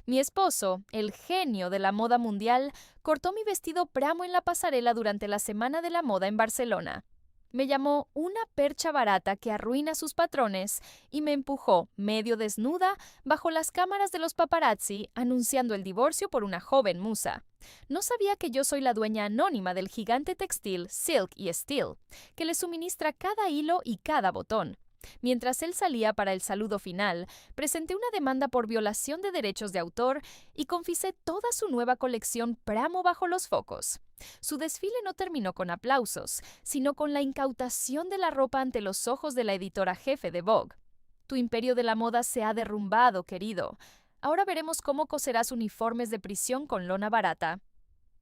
Mi esposo, el genio de la moda mundial, cortó mi vestido Pramo en la pasarela durante la Semana de la Moda en Barcelona. Me llamó una percha barata que arruina sus patrones y me empujó, medio desnuda, bajo las cámaras de los paparazzi, anunciando el divorcio por una joven musa. No sabía que yo soy la dueña anónima del gigante textil Silk y Steel, que le suministra cada hilo y cada botón. Mientras él salía para el saludo final, presenté una demanda por violación de derechos de autor y confisqué toda su nueva colección Pramo bajo los focos. Su desfile no terminó con aplausos, sino con la incautación de la ropa ante los ojos de la editora jefe de Vogue. Tu imperio de la moda se ha derrumbado, querido. Ahora veremos cómo coserás uniformes de prisión con lona barata.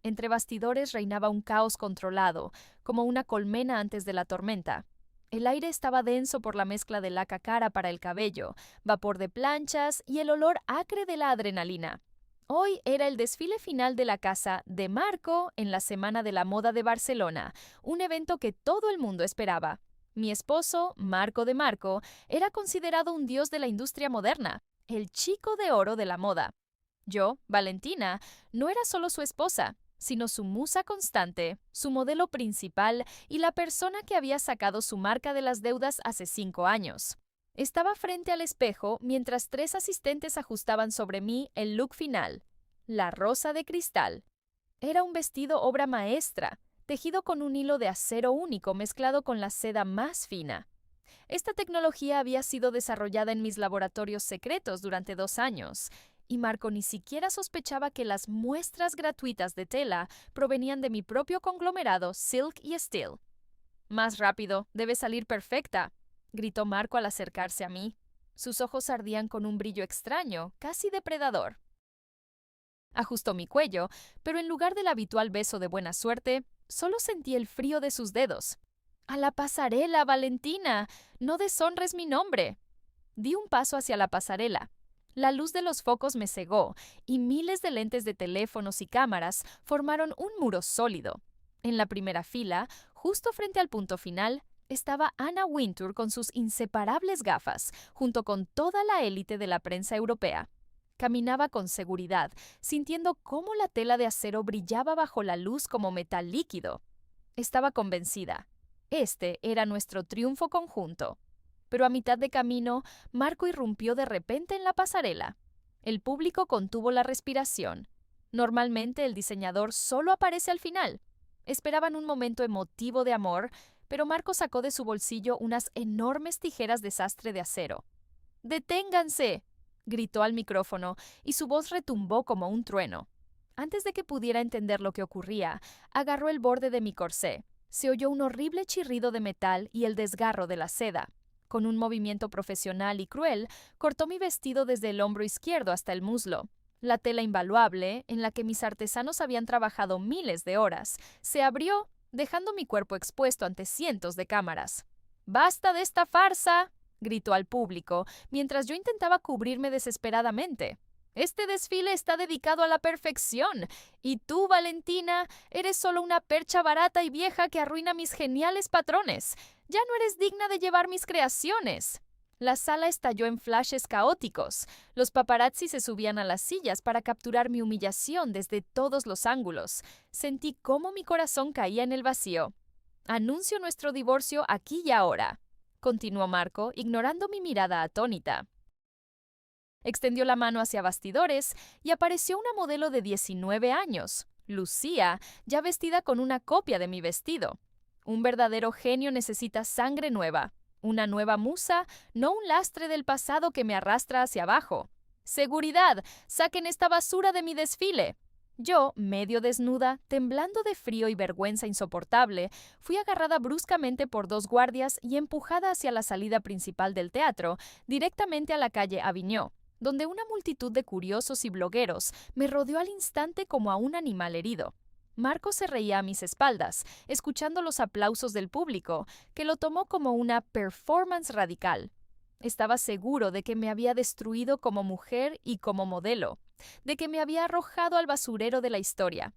Entre bastidores reinaba un caos controlado, como una colmena antes de la tormenta. El aire estaba denso por la mezcla de laca cara para el cabello, vapor de planchas y el olor acre de la adrenalina. Hoy era el desfile final de la casa de Marco en la Semana de la Moda de Barcelona, un evento que todo el mundo esperaba. Mi esposo, Marco de Marco, era considerado un dios de la industria moderna, el chico de oro de la moda. Yo, Valentina, no era solo su esposa, sino su musa constante, su modelo principal y la persona que había sacado su marca de las deudas hace 5 años. Estaba frente al espejo mientras 3 asistentes ajustaban sobre mí el look final, la rosa de cristal. Era un vestido obra maestra, tejido con un hilo de acero único mezclado con la seda más fina. Esta tecnología había sido desarrollada en mis laboratorios secretos durante 2 años, y Marco ni siquiera sospechaba que las muestras gratuitas de tela provenían de mi propio conglomerado Silk y Steel. Más rápido, debe salir perfecta, gritó Marco al acercarse a mí. Sus ojos ardían con un brillo extraño, casi depredador. Ajustó mi cuello, pero en lugar del habitual beso de buena suerte, solo sentí el frío de sus dedos. ¡A la pasarela, Valentina! ¡No deshonres mi nombre! Di un paso hacia la pasarela. La luz de los focos me cegó, y miles de lentes de teléfonos y cámaras formaron un muro sólido. En la primera fila, justo frente al punto final, estaba Anna Wintour con sus inseparables gafas, junto con toda la élite de la prensa europea. Caminaba con seguridad, sintiendo cómo la tela de acero brillaba bajo la luz como metal líquido. Estaba convencida. Este era nuestro triunfo conjunto. Pero a mitad de camino, Marco irrumpió de repente en la pasarela. El público contuvo la respiración. Normalmente el diseñador solo aparece al final. Esperaban un momento emotivo de amor, pero Marco sacó de su bolsillo unas enormes tijeras de sastre de acero. ¡Deténganse!, gritó al micrófono, y su voz retumbó como un trueno. Antes de que pudiera entender lo que ocurría, agarró el borde de mi corsé. Se oyó un horrible chirrido de metal y el desgarro de la seda. Con un movimiento profesional y cruel, cortó mi vestido desde el hombro izquierdo hasta el muslo. La tela invaluable, en la que mis artesanos habían trabajado miles de horas, se abrió, dejando mi cuerpo expuesto ante cientos de cámaras. ¡Basta de esta farsa!, gritó al público, mientras yo intentaba cubrirme desesperadamente. Este desfile está dedicado a la perfección, y tú, Valentina, eres solo una percha barata y vieja que arruina mis geniales patrones. Ya no eres digna de llevar mis creaciones. La sala estalló en flashes caóticos. Los paparazzi se subían a las sillas para capturar mi humillación desde todos los ángulos. Sentí cómo mi corazón caía en el vacío. Anuncio nuestro divorcio aquí y ahora, continuó Marco, ignorando mi mirada atónita. Extendió la mano hacia bastidores y apareció una modelo de 19 años, Lucía, ya vestida con una copia de mi vestido. Un verdadero genio necesita sangre nueva, una nueva musa, no un lastre del pasado que me arrastra hacia abajo. ¡Seguridad! ¡Saquen esta basura de mi desfile! Yo, medio desnuda, temblando de frío y vergüenza insoportable, fui agarrada bruscamente por 2 guardias y empujada hacia la salida principal del teatro, directamente a la calle Aviñó, donde una multitud de curiosos y blogueros me rodeó al instante como a un animal herido. Marco se reía a mis espaldas, escuchando los aplausos del público, que lo tomó como una performance radical. Estaba seguro de que me había destruido como mujer y como modelo, de que me había arrojado al basurero de la historia.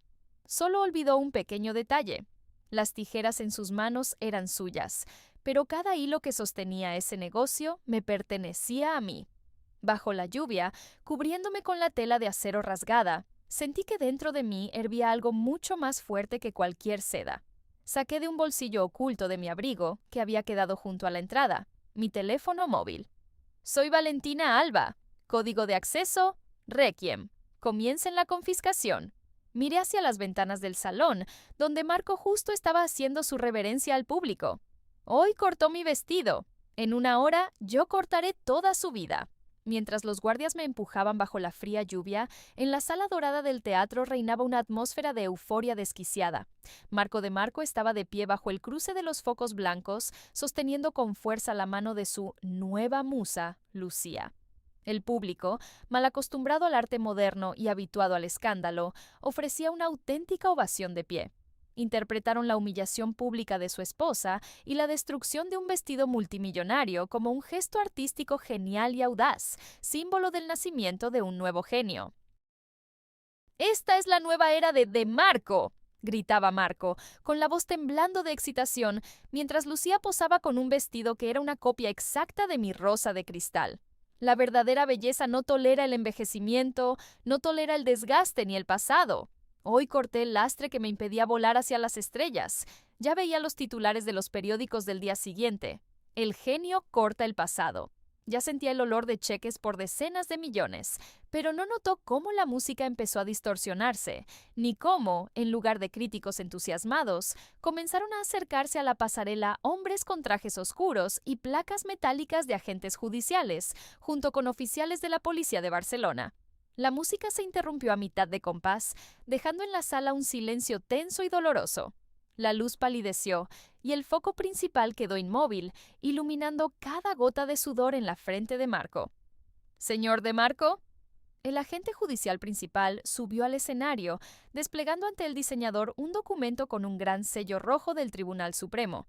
Solo olvidó un pequeño detalle. Las tijeras en sus manos eran suyas, pero cada hilo que sostenía ese negocio me pertenecía a mí. Bajo la lluvia, cubriéndome con la tela de acero rasgada, sentí que dentro de mí hervía algo mucho más fuerte que cualquier seda. Saqué de un bolsillo oculto de mi abrigo, que había quedado junto a la entrada, mi teléfono móvil. Soy Valentina Alba. Código de acceso, Requiem. Comiencen la confiscación. Miré hacia las ventanas del salón, donde Marco justo estaba haciendo su reverencia al público. Hoy cortó mi vestido. En una hora yo cortaré toda su vida. Mientras los guardias me empujaban bajo la fría lluvia, en la sala dorada del teatro reinaba una atmósfera de euforia desquiciada. Marco de Marco estaba de pie bajo el cruce de los focos blancos, sosteniendo con fuerza la mano de su nueva musa, Lucía. El público, mal acostumbrado al arte moderno y habituado al escándalo, ofrecía una auténtica ovación de pie. Interpretaron la humillación pública de su esposa y la destrucción de un vestido multimillonario como un gesto artístico genial y audaz, símbolo del nacimiento de un nuevo genio. «¡Esta es la nueva era de Marco!», gritaba Marco, con la voz temblando de excitación, mientras Lucía posaba con un vestido que era una copia exacta de mi rosa de cristal. La verdadera belleza no tolera el envejecimiento, no tolera el desgaste ni el pasado. Hoy corté el lastre que me impedía volar hacia las estrellas. Ya veía los titulares de los periódicos del día siguiente. El genio corta el pasado. Ya sentía el olor de cheques por decenas de millones, pero no notó cómo la música empezó a distorsionarse, ni cómo, en lugar de críticos entusiasmados, comenzaron a acercarse a la pasarela hombres con trajes oscuros y placas metálicas de agentes judiciales, junto con oficiales de la policía de Barcelona. La música se interrumpió a mitad de compás, dejando en la sala un silencio tenso y doloroso. La luz palideció y el foco principal quedó inmóvil, iluminando cada gota de sudor en la frente de Marco. «¿Señor de Marco?». El agente judicial principal subió al escenario, desplegando ante el diseñador un documento con un gran sello rojo del Tribunal Supremo.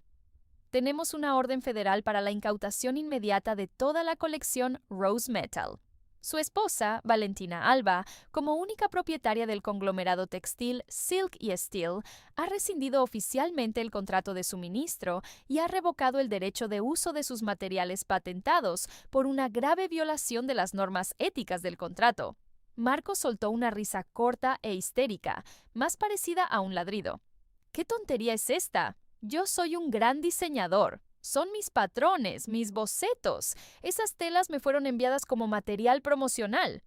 «Tenemos una orden federal para la incautación inmediata de toda la colección Rose Metal». Su esposa, Valentina Alba, como única propietaria del conglomerado textil Silk y Steel, ha rescindido oficialmente el contrato de suministro y ha revocado el derecho de uso de sus materiales patentados por una grave violación de las normas éticas del contrato. Marco soltó una risa corta e histérica, más parecida a un ladrido. «¿Qué tontería es esta? Yo soy un gran diseñador. Son mis patrones, mis bocetos. Esas telas me fueron enviadas como material promocional».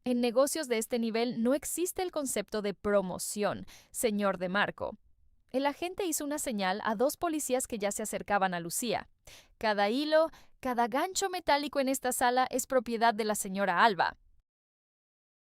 En negocios de este nivel no existe el concepto de promoción, señor de Marco. El agente hizo una señal a dos policías que ya se acercaban a Lucía. «Cada hilo, cada gancho metálico en esta sala es propiedad de la señora Alba.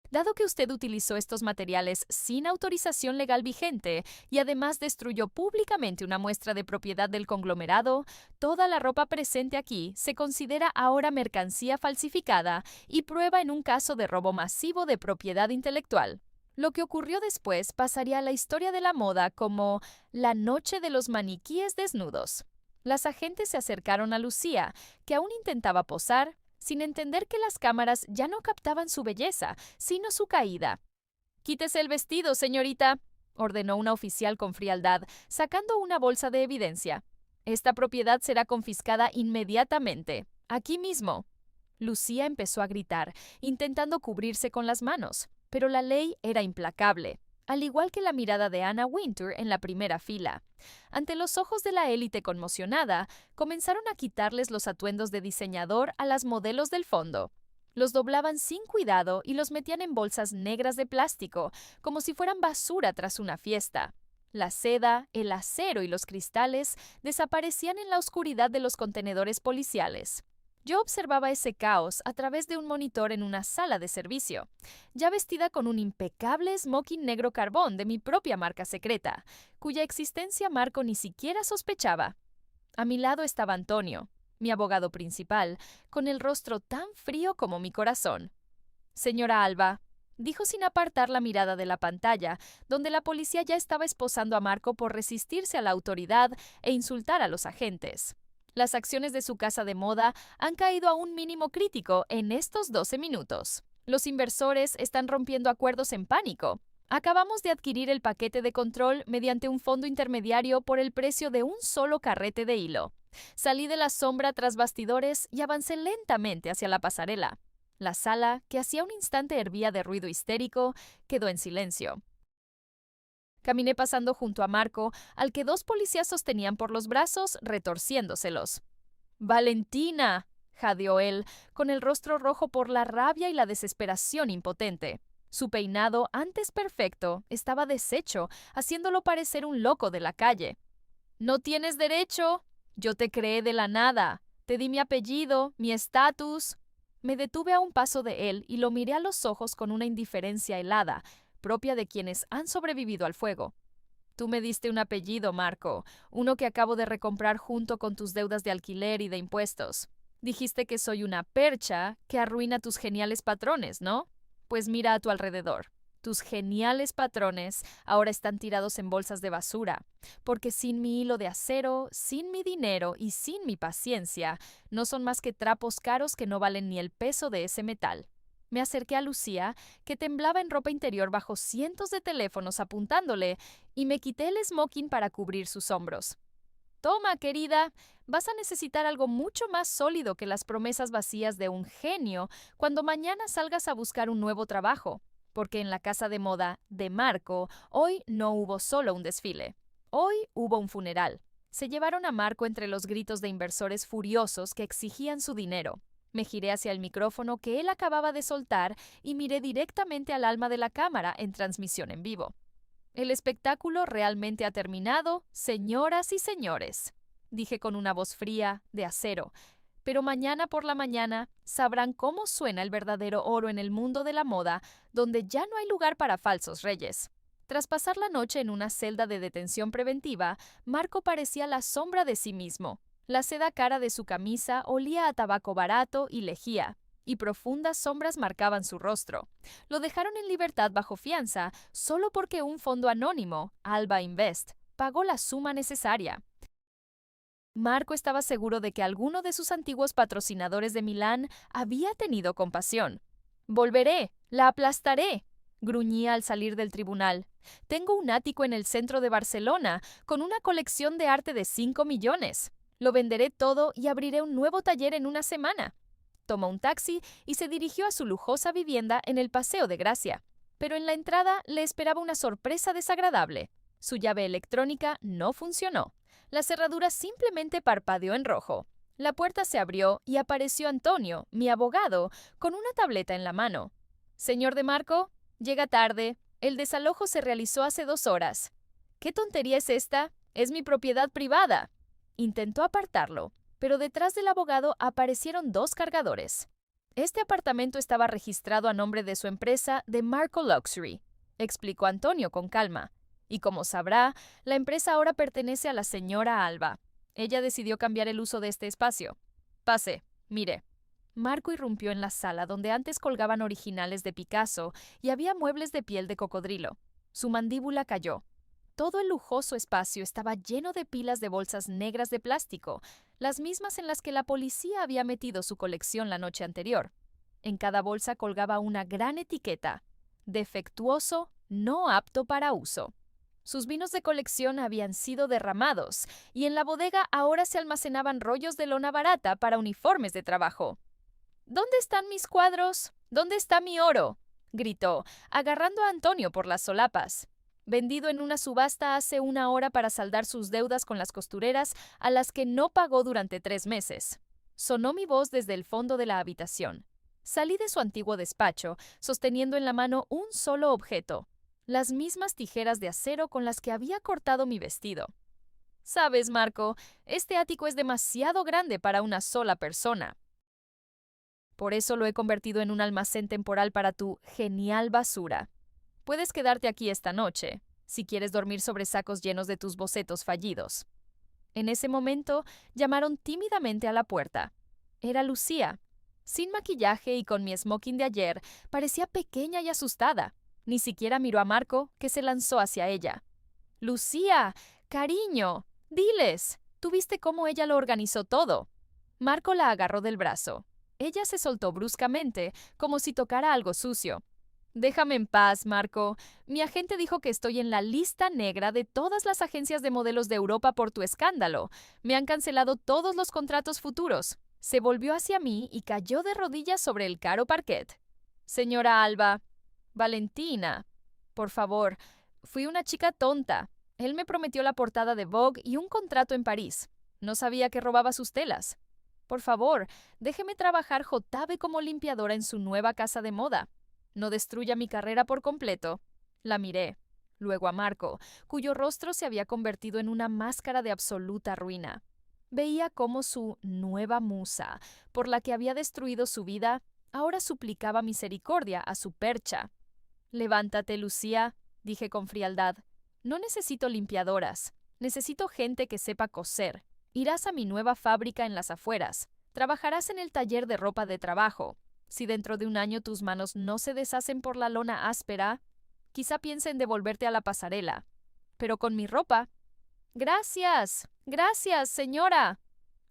Dado que usted utilizó estos materiales sin autorización legal vigente y además destruyó públicamente una muestra de propiedad del conglomerado, toda la ropa presente aquí se considera ahora mercancía falsificada y prueba en un caso de robo masivo de propiedad intelectual. Lo que ocurrió después pasaría a la historia de la moda como la noche de los maniquíes desnudos». Las agentes se acercaron a Lucía, que aún intentaba posar, sin entender que las cámaras ya no captaban su belleza, sino su caída. «Quítese el vestido, señorita», ordenó una oficial con frialdad, sacando una bolsa de evidencia. «Esta propiedad será confiscada inmediatamente, aquí mismo». Lucía empezó a gritar, intentando cubrirse con las manos, pero la ley era implacable, al igual que la mirada de Anna Wintour en la primera fila. Ante los ojos de la élite conmocionada, comenzaron a quitarles los atuendos de diseñador a las modelos del fondo. Los doblaban sin cuidado y los metían en bolsas negras de plástico, como si fueran basura tras una fiesta. La seda, el acero y los cristales desaparecían en la oscuridad de los contenedores policiales. Yo observaba ese caos a través de un monitor en una sala de servicio, ya vestida con un impecable smoking negro carbón de mi propia marca secreta, cuya existencia Marco ni siquiera sospechaba. A mi lado estaba Antonio, mi abogado principal, con el rostro tan frío como mi corazón. «Señora Alba», dijo sin apartar la mirada de la pantalla, donde la policía ya estaba esposando a Marco por resistirse a la autoridad e insultar a los agentes. «Las acciones de su casa de moda han caído a un mínimo crítico en estos 12 minutos. Los inversores están rompiendo acuerdos en pánico. Acabamos de adquirir el paquete de control mediante un fondo intermediario por el precio de un solo carrete de hilo. Salí de la sombra tras bastidores y avancé lentamente hacia la pasarela. La sala, que hacía un instante hervía de ruido histérico, quedó en silencio. Caminé pasando junto a Marco, al que dos policías sostenían por los brazos, retorciéndoselos. «¡Valentina!», jadeó él, con el rostro rojo por la rabia y la desesperación impotente. Su peinado, antes perfecto, estaba deshecho, haciéndolo parecer un loco de la calle. «¡No tienes derecho! Yo te creé de la nada. Te di mi apellido, mi estatus». Me detuve a un paso de él y lo miré a los ojos con una indiferencia helada, propia de quienes han sobrevivido al fuego. «Tú me diste un apellido, Marco, uno que acabo de recomprar junto con tus deudas de alquiler y de impuestos. Dijiste que soy una percha que arruina tus geniales patrones, ¿no? Pues mira a tu alrededor. Tus geniales patrones ahora están tirados en bolsas de basura, porque sin mi hilo de acero, sin mi dinero y sin mi paciencia, no son más que trapos caros que no valen ni el peso de ese metal». Me acerqué a Lucía, que temblaba en ropa interior bajo cientos de teléfonos apuntándole, y me quité el smoking para cubrir sus hombros. «Toma, querida, vas a necesitar algo mucho más sólido que las promesas vacías de un genio cuando mañana salgas a buscar un nuevo trabajo, porque en la casa de moda de Marco hoy no hubo solo un desfile. Hoy hubo un funeral. Se llevaron a Marco entre los gritos de inversores furiosos que exigían su dinero». Me giré hacia el micrófono que él acababa de soltar y miré directamente al alma de la cámara en transmisión en vivo. «El espectáculo realmente ha terminado, señoras y señores», dije con una voz fría, de acero. «Pero mañana por la mañana sabrán cómo suena el verdadero oro en el mundo de la moda, donde ya no hay lugar para falsos reyes». Tras pasar la noche en una celda de detención preventiva, Marco parecía la sombra de sí mismo. La seda cara de su camisa olía a tabaco barato y lejía, y profundas sombras marcaban su rostro. Lo dejaron en libertad bajo fianza solo porque un fondo anónimo, Alba Invest, pagó la suma necesaria. Marco estaba seguro de que alguno de sus antiguos patrocinadores de Milán había tenido compasión. «Volveré, la aplastaré», gruñía al salir del tribunal. «Tengo un ático en el centro de Barcelona, con una colección de arte de 5 millones. Lo venderé todo y abriré un nuevo taller en una semana». Tomó un taxi y se dirigió a su lujosa vivienda en el Paseo de Gracia. Pero en la entrada le esperaba una sorpresa desagradable. Su llave electrónica no funcionó. La cerradura simplemente parpadeó en rojo. La puerta se abrió y apareció Antonio, mi abogado, con una tableta en la mano. «Señor de Marco, llega tarde. El desalojo se realizó hace 2 horas». «¿Qué tontería es esta? Es mi propiedad privada». Intentó apartarlo, pero detrás del abogado aparecieron 2 cargadores. «Este apartamento estaba registrado a nombre de su empresa de Marco Luxury», explicó Antonio con calma. «Y como sabrá, la empresa ahora pertenece a la señora Alba. Ella decidió cambiar el uso de este espacio. Pase, mire». Marco irrumpió en la sala donde antes colgaban originales de Picasso y había muebles de piel de cocodrilo. Su mandíbula cayó. Todo el lujoso espacio estaba lleno de pilas de bolsas negras de plástico, las mismas en las que la policía había metido su colección la noche anterior. En cada bolsa colgaba una gran etiqueta: «Defectuoso, no apto para uso». Sus vinos de colección habían sido derramados, y en la bodega ahora se almacenaban rollos de lona barata para uniformes de trabajo. «¿Dónde están mis cuadros? ¿Dónde está mi oro?», gritó, agarrando a Antonio por las solapas. «Vendido en una subasta hace 1 hora para saldar sus deudas con las costureras a las que no pagó durante 3 meses». Sonó mi voz desde el fondo de la habitación. Salí de su antiguo despacho, sosteniendo en la mano un solo objeto: las mismas tijeras de acero con las que había cortado mi vestido. «Sabes, Marco, este ático es demasiado grande para una sola persona. Por eso lo he convertido en un almacén temporal para tu genial basura. Puedes quedarte aquí esta noche, si quieres dormir sobre sacos llenos de tus bocetos fallidos». En ese momento, llamaron tímidamente a la puerta. Era Lucía. Sin maquillaje y con mi smoking de ayer, parecía pequeña y asustada. Ni siquiera miró a Marco, que se lanzó hacia ella. «Lucía, cariño, diles. ¿Tú viste cómo ella lo organizó todo?» Marco la agarró del brazo. Ella se soltó bruscamente, como si tocara algo sucio. «Déjame en paz, Marco. Mi agente dijo que estoy en la lista negra de todas las agencias de modelos de Europa por tu escándalo. Me han cancelado todos los contratos futuros. Se volvió hacia mí y cayó de rodillas sobre el caro parquet. Señora Alba, Valentina, por favor, fui una chica tonta. Él me prometió la portada de Vogue y un contrato en París. No sabía que robaba sus telas. Por favor, déjeme trabajar jotave como limpiadora en su nueva casa de moda. No destruya mi carrera por completo. La miré. Luego a Marco, cuyo rostro se había convertido en una máscara de absoluta ruina. Veía cómo su nueva musa, por la que había destruido su vida, ahora suplicaba misericordia a su percha. Levántate, Lucía, dije con frialdad. No necesito limpiadoras. Necesito gente que sepa coser. Irás a mi nueva fábrica en las afueras. Trabajarás en el taller de ropa de trabajo. Si dentro de un año tus manos no se deshacen por la lona áspera, quizá piense en devolverte a la pasarela. Pero con mi ropa. Gracias, gracias, señora.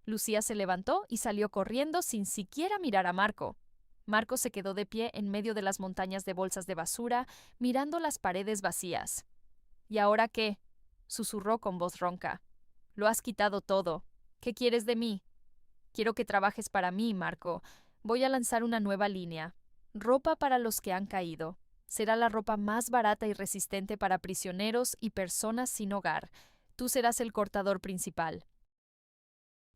Lucía se levantó y salió corriendo sin siquiera mirar a Marco. Marco se quedó de pie en medio de las montañas de bolsas de basura, mirando las paredes vacías. ¿Y ahora qué? Susurró con voz ronca. Lo has quitado todo. ¿Qué quieres de mí? Quiero que trabajes para mí, Marco. Voy a lanzar una nueva línea. Ropa para los que han caído. Será la ropa más barata y resistente para prisioneros y personas sin hogar. Tú serás el cortador principal.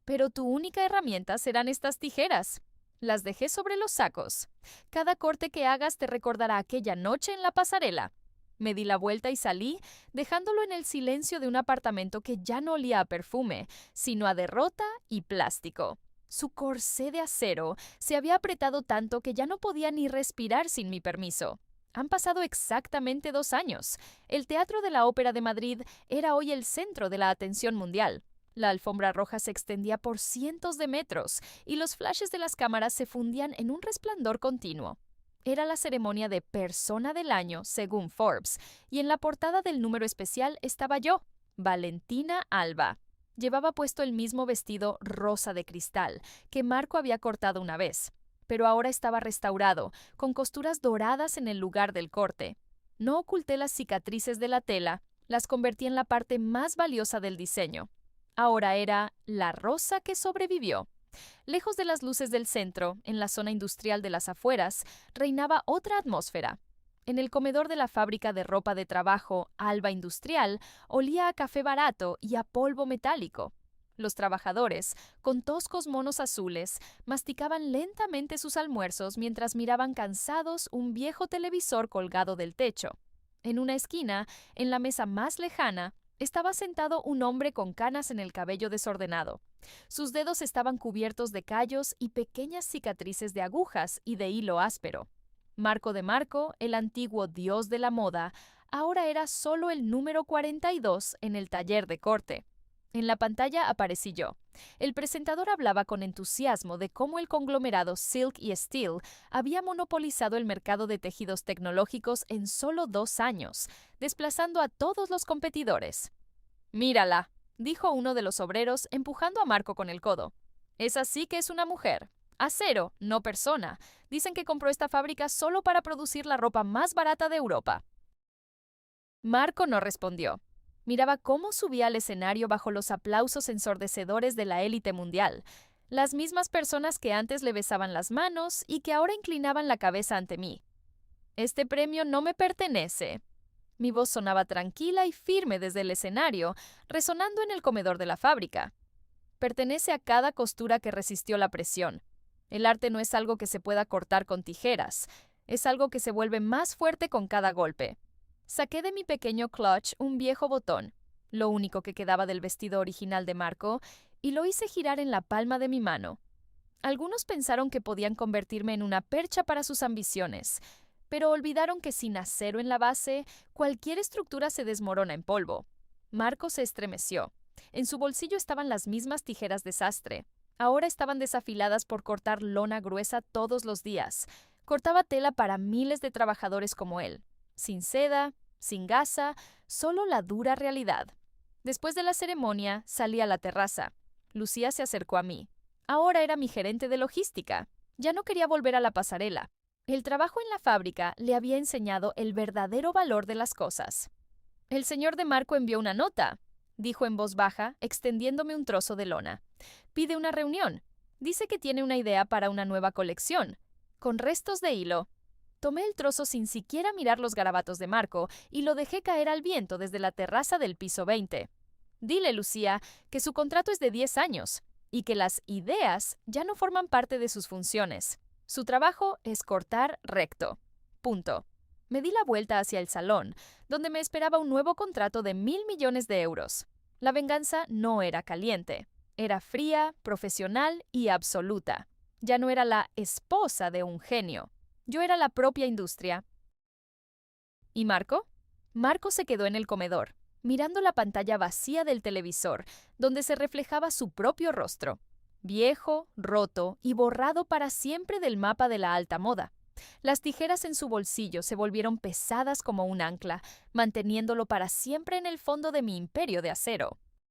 Pero tu única herramienta serán estas tijeras. Las dejé sobre los sacos. Cada corte que hagas te recordará aquella noche en la pasarela. Me di la vuelta y salí, dejándolo en el silencio de un apartamento que ya no olía a perfume, sino a derrota y plástico. Su corsé de acero se había apretado tanto que ya no podía ni respirar sin mi permiso. Han pasado exactamente 2 años. El Teatro de la Ópera de Madrid era hoy el centro de la atención mundial. La alfombra roja se extendía por cientos de metros y los flashes de las cámaras se fundían en un resplandor continuo. Era la ceremonia de Persona del Año, según Forbes, y en la portada del número especial estaba yo, Valentina Alba. Llevaba puesto el mismo vestido rosa de cristal que Marco había cortado una vez, pero ahora estaba restaurado, con costuras doradas en el lugar del corte. No oculté las cicatrices de la tela, las convertí en la parte más valiosa del diseño. Ahora era la rosa que sobrevivió. Lejos de las luces del centro, en la zona industrial de las afueras, reinaba otra atmósfera. En el comedor de la fábrica de ropa de trabajo, Alba Industrial, olía a café barato y a polvo metálico. Los trabajadores, con toscos monos azules, masticaban lentamente sus almuerzos mientras miraban cansados un viejo televisor colgado del techo. En una esquina, en la mesa más lejana, estaba sentado un hombre con canas en el cabello desordenado. Sus dedos estaban cubiertos de callos y pequeñas cicatrices de agujas y de hilo áspero. Marco de Marco, el antiguo dios de la moda, ahora era solo el número 42 en el taller de corte. En la pantalla aparecí yo. El presentador hablaba con entusiasmo de cómo el conglomerado Silk y Steel había monopolizado el mercado de tejidos tecnológicos en solo 2 años, desplazando a todos los competidores. «Mírala», dijo uno de los obreros, empujando a Marco con el codo. «Esa sí que es una mujer. Acero, no persona. Dicen que compró esta fábrica solo para producir la ropa más barata de Europa». Marco no respondió. Miraba cómo subía al escenario bajo los aplausos ensordecedores de la élite mundial, las mismas personas que antes le besaban las manos y que ahora inclinaban la cabeza ante mí. «Este premio no me pertenece». Mi voz sonaba tranquila y firme desde el escenario, resonando en el comedor de la fábrica. «Pertenece a cada costura que resistió la presión. El arte no es algo que se pueda cortar con tijeras, es algo que se vuelve más fuerte con cada golpe». Saqué de mi pequeño clutch un viejo botón, lo único que quedaba del vestido original de Marco, y lo hice girar en la palma de mi mano. Algunos pensaron que podían convertirme en una percha para sus ambiciones, pero olvidaron que sin acero en la base, cualquier estructura se desmorona en polvo. Marco se estremeció. En su bolsillo estaban las mismas tijeras de sastre. Ahora estaban desafiladas por cortar lona gruesa todos los días. Cortaba tela para miles de trabajadores como él. Sin seda, sin gasa, solo la dura realidad. Después de la ceremonia, salí a la terraza. Lucía se acercó a mí. Ahora era mi gerente de logística. Ya no quería volver a la pasarela. El trabajo en la fábrica le había enseñado el verdadero valor de las cosas. «El señor de Marco envió una nota», dijo en voz baja, extendiéndome un trozo de lona. «Pide una reunión. Dice que tiene una idea para una nueva colección, con restos de hilo. Tomé el trozo sin siquiera mirar los garabatos de Marco y lo dejé caer al viento desde la terraza del piso 20. Dile, Lucía, que su contrato es de 10 años y que las ideas ya no forman parte de sus funciones. Su trabajo es cortar recto. Punto. Me di la vuelta hacia el salón, donde me esperaba un nuevo contrato de 1.000 millones de euros. La venganza no era caliente. Era fría, profesional y absoluta. Ya no era la esposa de un genio. Yo era la propia industria. ¿Y Marco? Marco se quedó en el comedor, mirando la pantalla vacía del televisor, donde se reflejaba su propio rostro, viejo, roto y borrado para siempre del mapa de la alta moda. Las tijeras en su bolsillo se volvieron pesadas como un ancla, manteniéndolo para siempre en el fondo de mi imperio de acero.